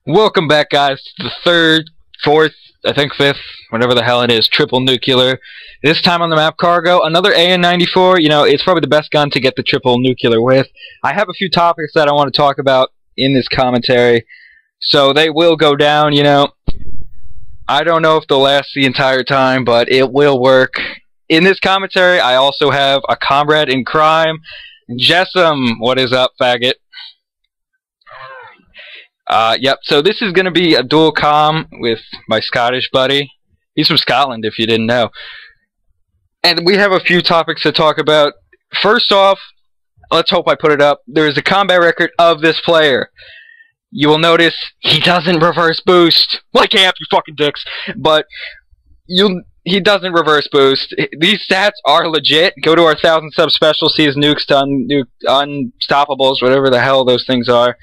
Welcome back, guys, to the third, fourth, I think fifth, whatever the hell it is, triple nuclear. This time on the map Cargo, another AN94. You know, it's probably the best gun to get the triple nuclear with. I have a few topics that I want to talk about in this commentary, so they will go down, you know. I don't know if they'll last the entire time, but it will work. In this commentary, I also have a comrade in crime, Jessam. What is up, faggot? Yep, so this is going to be a dual comm with my Scottish buddy. He's from Scotland, if you didn't know. And we have a few topics to talk about. First off, let's hope I put it up. There is a combat record of this player. You will notice he doesn't reverse boost. Like camp, you fucking dicks. But he doesn't reverse boost. These stats are legit. Go to our 1,000 sub special, see his nukes to unstoppables, whatever the hell those things are.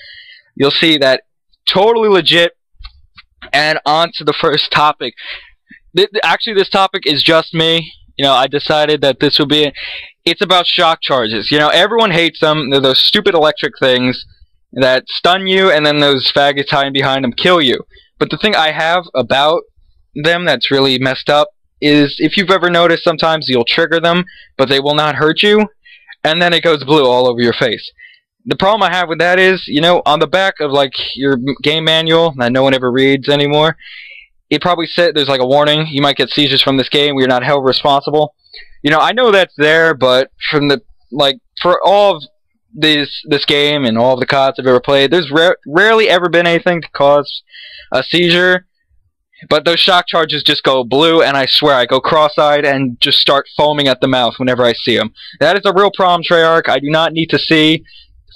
You'll see that totally legit. And on to the first topic. Actually, this topic is just me. You know, I decided that this would be it's about shock charges. You know, everyone hates them. They're those stupid electric things that stun you, and then those faggots hiding behind them kill you. But the thing I have about them that's really messed up is, if you've ever noticed, sometimes you'll trigger them, but they will not hurt you, and then it goes blue all over your face. The problem I have with that is, you know, on the back of, like, your game manual that no one ever reads anymore, it probably said there's, like, a warning. You might get seizures from this game. We're not held responsible. You know, I know that's there, but from the, like, for all of this game and all of the CODs I've ever played, there's rarely ever been anything to cause a seizure. But those shock charges just go blue, and I swear I go cross-eyed and just start foaming at the mouth whenever I see them. That is a real problem, Treyarch. I do not need to see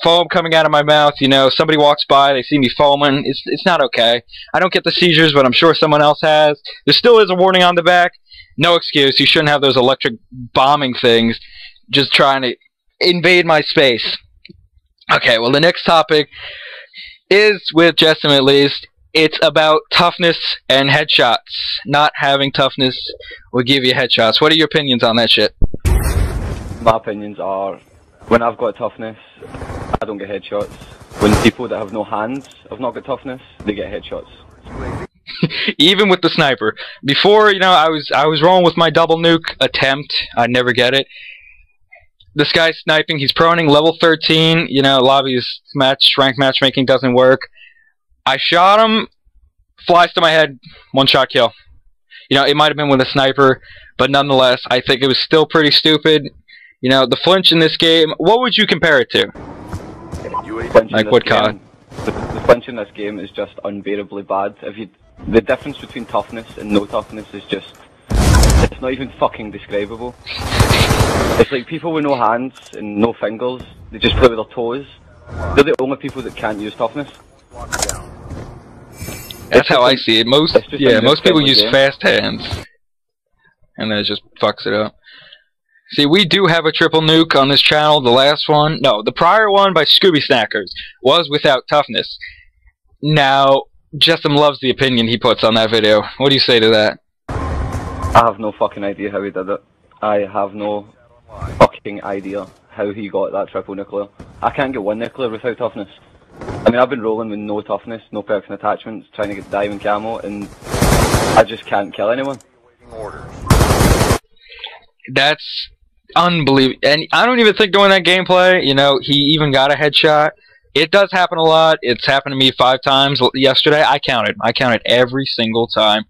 foam coming out of my mouth. You know, somebody walks by, they see me foaming. It's not okay. I don't get the seizures, but I'm sure someone else has. There still is a warning on the back. No excuse. You shouldn't have those electric bombing things just trying to invade my space. Okay, well, the next topic is, with Jessam at least, it's about toughness and headshots. Not having toughness will give you headshots. What are your opinions on that shit? My opinions are, when I've got toughness, I don't get headshots. When people that have no hands have not got toughness, they get headshots. Even with the sniper. Before, you know, I was rolling with my double nuke attempt. I'd never get it. This guy's sniping. He's proning level 13. You know, lobby's rank matchmaking doesn't work. I shot him. Flies to my head. One shot kill. You know, it might have been with a sniper, but nonetheless, I think it was still pretty stupid. You know, the flinch in this game, what would you compare it to? Like what COD? The flinch in this game is just unbearably bad. The difference between toughness and no toughness is just, it's not even fucking describable. It's like people with no hands and no fingers, they just play with their toes. They're the only people that can't use toughness. That's how I see it. Most people use fast hands, and then it just fucks it up. See, we do have a triple nuke on this channel. The last one, no, the prior one by Scooby Snackers was without toughness. Now, Jessam loves the opinion he puts on that video. What do you say to that? I have no fucking idea how he did it. I have no fucking idea how he got that triple nuclear. I can't get one nuclear without toughness. I mean, I've been rolling with no toughness, no perks and attachments, trying to get diamond camo, and I just can't kill anyone. That's unbelievable. And I don't even think doing that gameplay, you know, he even got a headshot. It does happen a lot. It's happened to me 5 times yesterday. I counted every single time.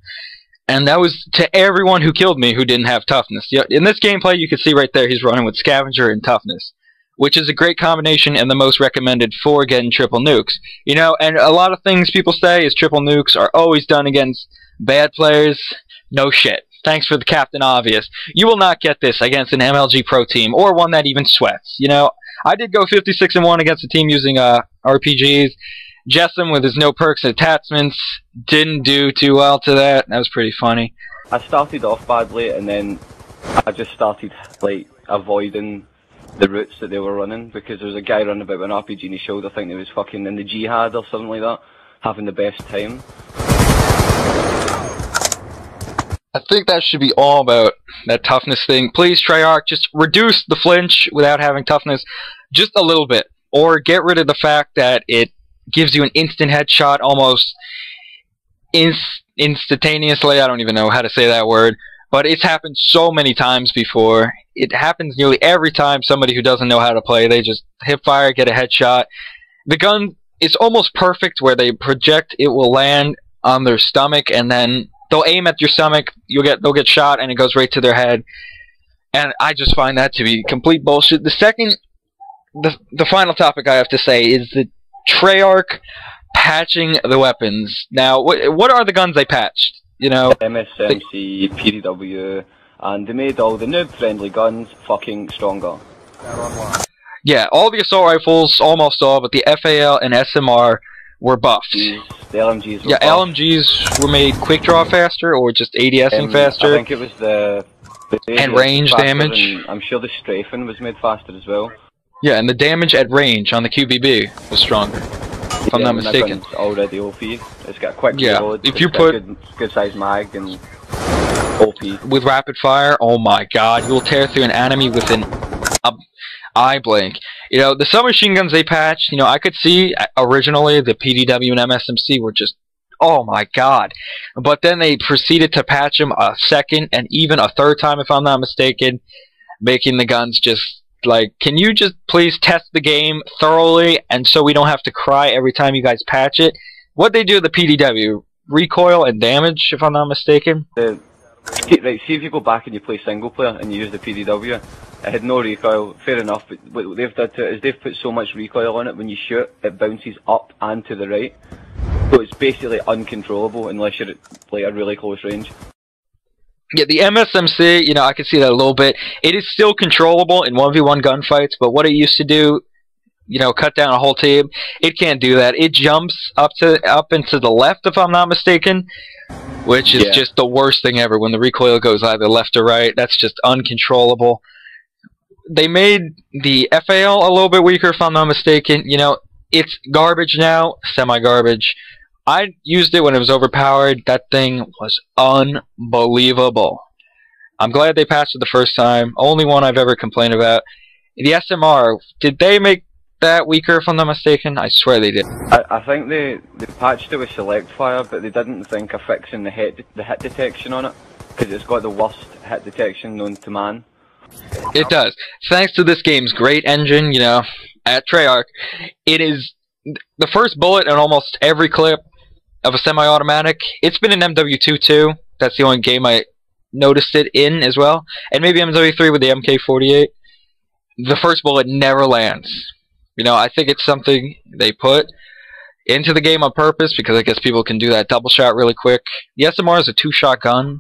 And that was to everyone who killed me who didn't have toughness. In this gameplay, you can see right there, he's running with Scavenger and toughness, which is a great combination and the most recommended for getting triple nukes. You know, and a lot of things people say is triple nukes are always done against bad players. No shit. Thanks for the Captain Obvious. You will not get this against an MLG Pro team, or one that even sweats. You know, I did go 56-1 against a team using RPGs. Jessam, with his no perks and attachments, didn't do too well to that. That was pretty funny. I started off badly, and then I just started, like, avoiding the routes that they were running, because there was a guy running about with an RPG in his shoulder thinking he was fucking in the jihad or something like that, having the best time. I think that should be all about that toughness thing. Please, Treyarch, just reduce the flinch without having toughness just a little bit. Or get rid of the fact that it gives you an instant headshot almost instantaneously. I don't even know how to say that word, but it's happened so many times before. It happens nearly every time somebody who doesn't know how to play, they just hip fire, get a headshot. The gun is almost perfect where they project, it will land on their stomach, and then they'll aim at your stomach, they'll get shot, and it goes right to their head. And I just find that to be complete bullshit. The final topic I have to say is the Treyarch patching the weapons. Now, what are the guns they patched? You know, MSMC, PDW, and they made all the noob-friendly guns fucking stronger. Yeah, all the assault rifles, almost all, but the FAL and SMR were buffed. The LMGs were buffed. LMGs were made quick draw faster, or just ADSing faster. I think it was the and range damage. I'm sure the strafing was made faster as well. Yeah, and the damage at range on the QBB was stronger, if I'm not mistaken. It's already OP. It's got quick reload. If you put good size mag and OP with rapid fire, oh my god, you'll tear through an enemy within an eye blink. You know, the submachine guns they patched. You know, I could see originally the PDW and MSMC were just, oh my god. But then they proceeded to patch them a second and even a third time, if I'm not mistaken, making the guns just like, can you just please test the game thoroughly, and so we don't have to cry every time you guys patch it? What they do with the PDW, recoil and damage, if I'm not mistaken. Right, see if you go back and you play single player and you use the PDW, it had no recoil, fair enough, but what they've done to it is they've put so much recoil on it, when you shoot, it bounces up and to the right. So it's basically uncontrollable unless you're at like a really close range. Yeah, the MSMC, you know, I can see that a little bit. It is still controllable in 1v1 gunfights, but what it used to do, you know, cut down a whole team, it can't do that. It jumps up into the left, if I'm not mistaken, which is just the worst thing ever. When the recoil goes either left or right, that's just uncontrollable. They made the FAL a little bit weaker, if I'm not mistaken. You know, it's garbage now, semi-garbage. I used it when it was overpowered. That thing was unbelievable. I'm glad they patched it the first time. Only one I've ever complained about. The SMR, did they make that weaker, if I'm not mistaken? I swear they did. I think they patched it with select fire, but they didn't think of fixing the hit detection on it, because it's got the worst hit detection known to man. It does. Thanks to this game's great engine, you know, at Treyarch, it is the first bullet in almost every clip of a semi-automatic. It's been in MW2 too. That's the only game I noticed it in as well. And maybe MW3 with the MK48. The first bullet never lands. You know, I think it's something they put into the game on purpose, because I guess people can do that double shot really quick. The SMR is a 2-shot gun,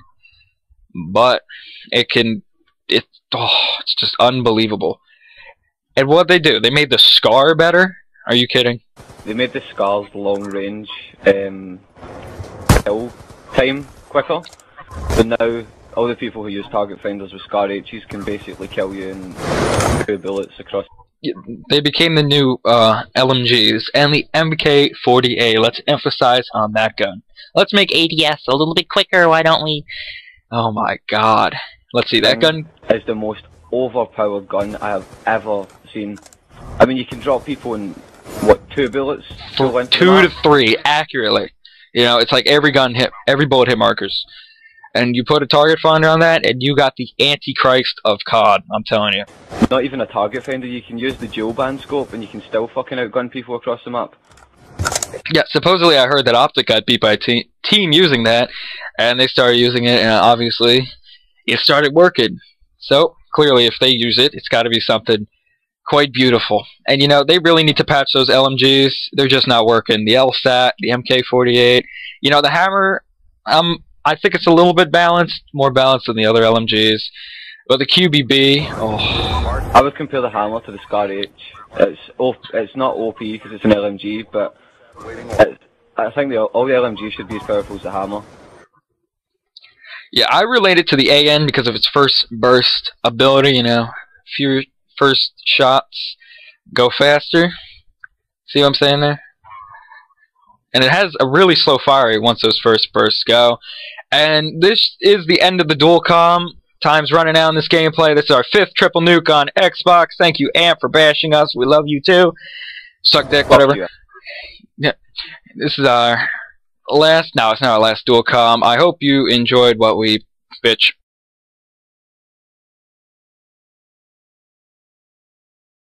but it's just unbelievable. And what they do, they made the SCAR better? Are you kidding? They made the SCAR's long range kill time quicker. So now all the people who use target finders with SCAR H's can basically kill you in 2 bullets across. They became the new LMGs and the MK40A. Let's emphasize on that gun. Let's make ADS a little bit quicker, why don't we? Oh my god. Let's see, that gun is the most overpowered gun I have ever seen. I mean, you can drop people in, what, 2 bullets? 2 to 3, accurately. You know, it's like every bullet hit markers. And you put a target finder on that, and you got the Antichrist of COD, I'm telling you. Not even a target finder, you can use the dual band scope, and you can still fucking outgun people across the map. Yeah, supposedly I heard that Optic got beat by a team using that, and they started using it, and obviously it started working. So, clearly, if they use it, it's got to be something quite beautiful. And, you know, they really need to patch those LMGs. They're just not working. The LSAT, the MK48. You know, the Hammer, I think it's a little bit balanced, more balanced than the other LMGs. But the QBB, oh. I would compare the Hammer to the SCAR H. It's not OP because it's an LMG, but I think all the LMGs should be as powerful as the Hammer. Yeah, I relate it to the AN because of its first burst ability, you know. Few first shots go faster. See what I'm saying there? And it has a really slow fire rate once those first bursts go. And this is the end of the dual comm. Time's running out in this gameplay. This is our 5th triple nuke on Xbox. Thank you, Amp, for bashing us. We love you too. Suck dick, whatever. This is our last. No, it's not our last dual com. I hope you enjoyed what we bitch